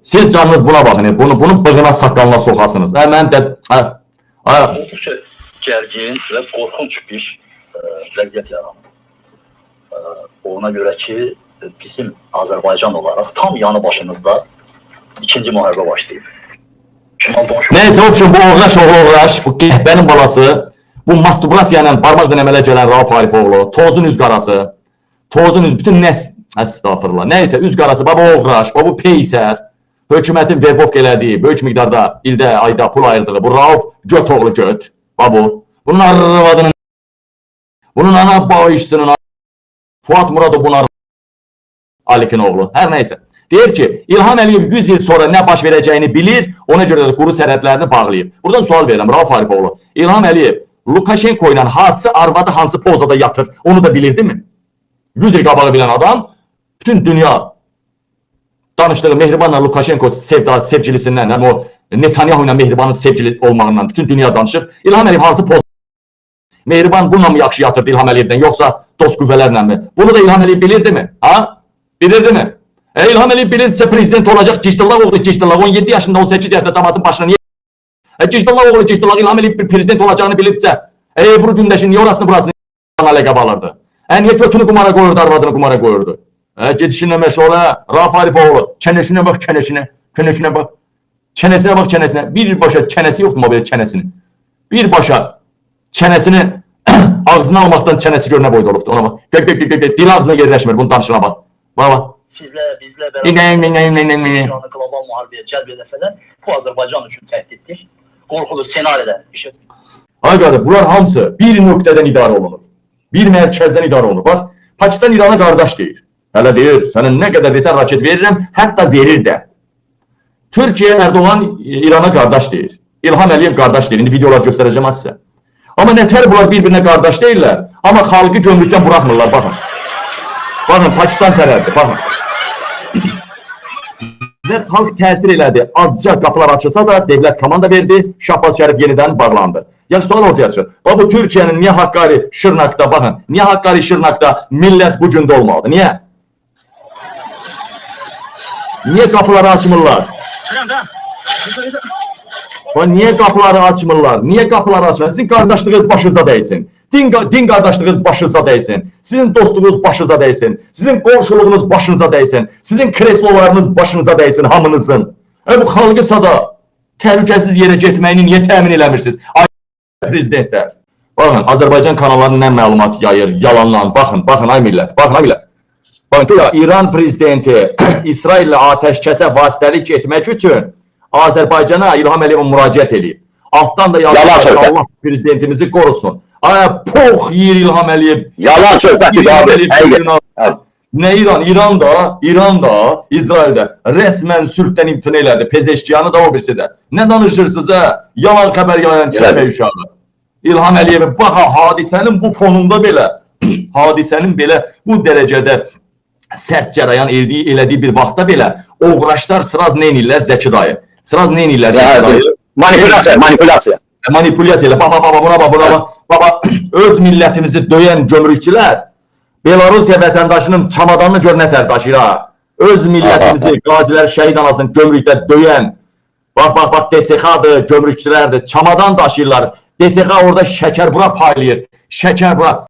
Siz canınız buna bakın. Bunun bığına saqqalına soxasınız. Mən də Oldukça gərgin və qorxunc bir vəziyyət yaranır. Ona görə ki, bizim Azərbaycan olaraq tam yanı başımızda ikinci müharibə başlayıb. Neyse, o üçün bu Oğraş oğlu, bu qəhbənin balası, bu masturbasiya ilə barmaq dənəmələ gələn Rauf Harifoğlu, tozun üz qarası, bütün estağfurullah. Neyse, üz qarası, bu Oğraş, bu Peysər, hökumətin verbovk elədiyi, böyük miqdarda ildə, ayda pul ayırdığı, bu Rauf Göt oğlu Göt, bu. Bunun arvadının, bunun ana bağışçısının, Fuat Muradov bunlar Alikin oğlu, hər neyse. Deyir ki, İlham Əliyev 100 il sonra nə baş verəcəyini bilir, ona görə də quru sərhədlərini bağlayıb. Buradan sual verirəm, Rauf Harifoğlu. İlham Əliyev Lukashenko ilə hansı arvadı, hansı pozada yatır, onu da bilirdi mi? 100 il qabağı bilən adam, bütün dünya danışdığı Mehribanla Lukashenko sevgilisindən, yəni o Netanyahu ilə Mehribanın sevgili olmağından bütün dünya danışır. İlham Əliyev hansı pozada? Mehriban bununla mı yaxşı yatırdı İlham Əliyevdən, yoxsa dost qüvvələrlə mi? Bunu da İlham Əliyev bilirdi mi? Ha? Bilirdi mi? İlham Əliyev bilirsə prezident olacaq, Cişdillaq oğlu Cişdillaq 17 yaşında, 18 yaşında cəmaatın başına niyə? Cişdillaq oğlu Cişdillaq İlham Əliyev bir prezident olacağını bilibsə, Ebru Gündeşin niyə orasını burasını ləqəb alırdı? Niyə götünü qumara qoyurdu, arvadını qumara qoyurdu? Gedişinlə məşğulə, Rauf Harifoğlu, çənəsinə bax çənəsinə, çənəsinə bax, çənəsinə bax çənəsinə, bir başa çənəsi yoxdur mu belə çənəsinin? Bir başa çənəsini ağzına almaqdan çənəsi görünə boyda olubdur, ona bax. Dil ağzına yerləşmir, bunu danışına bax. Bax. Bizlə bərabər qlobal müharibəyə cəlb edəsələr, bu Azərbaycan üçün təhdiddir. Qorxulur, senaryoda işə. Ay qardaş, bunlar hamısı bir nöqtədən idarə olunur. Bir mərkəzdən idarə olunur. Bax, Pakistan İrana qardaş deyir. Hələ deyir, sənin nə qədər desən raket verirəm, hətta verir də. Türkiyə Erdoğan İrana qardaş deyir. İlham Əliyev qardaş deyir. İndi videolar göstərəcəm sizə. Amma nətər bunlar bir-birinə qardaş deyirlər, amma xalqı gömrükdən buraxmırlar, baxın. Baxın, Pakistan sərhəddir, baxın. Və xalq təsir elədi, azca qapılar açılsa da devlət komanda verdi, Şahbaz Şərif yenidən bağlandı. Yəni, sual ortaya çıxır. Bax, bu Türkiyənin niyə Hakkari, Şırnaqda, baxın, niyə Hakkari, Şırnaqda millət bu gündə olmalıdır, niyə? Niyə qapıları açmırlar? Niyə qapıları açmırlar? Niyə qapıları açmırlar? Sizin qardaşlığınız başınıza dəysin. Din qardaşlığınız başınıza dəysin. Sizin dostluğunuz başınıza dəysin. Sizin qonşuluğunuz başınıza dəysin. Sizin kreslolarınız başınıza dəysin, hamınızın. Bu xalqısa da təhlükəsiz yerə getməyini niyə təmin eləmirsiniz? Ay prezidentlər. Baxın, Azərbaycan kanalları nə məlumat yayır, yalanlan. Baxın, ay millət. Baxın, ay millət. Baxın ki, İran prezidenti İsraillə atəşkəsə vasitəlik etmək üçün Azərbaycana İlham Əliyevə müraciət edib. Altdan da yazılır, Allah prezidentimizi qorusun. Pox yiyir İlham Əliyev. Yalan söhbəti abi. Nə İran da, İsraildə rəsmən sülhdən imtina elədi. Pezeşkiyanı da o birisi də. Nə danışırsınız hə? Yalan xəbər yayan kəsmək uşağı. İlham Əliyevə baxa, hadisənin bu fonunda belə, hadisənin belə bu dərəcədə sərt cərəyan elədiyi bir vaxtda belə Oğraşlar sıraz nə inirlər Zəki dayı? Sıraz nə inirlər Zəki dayı? Manipulyasiya. Manipulyasiya ilə, buna bax. Baba, öz millətimizi döyən gömrükçülər Belarusya vətəndaşının çamadanını gör nətər daşıyır ha. Öz millətimizi, qaziləri şəhid anasını gömrükdə döyən, bax, DSX-dır, gömrükçülərdir, çamadan daşıyırlar. DSX orada şəkər bura paylayır, şəkər bura.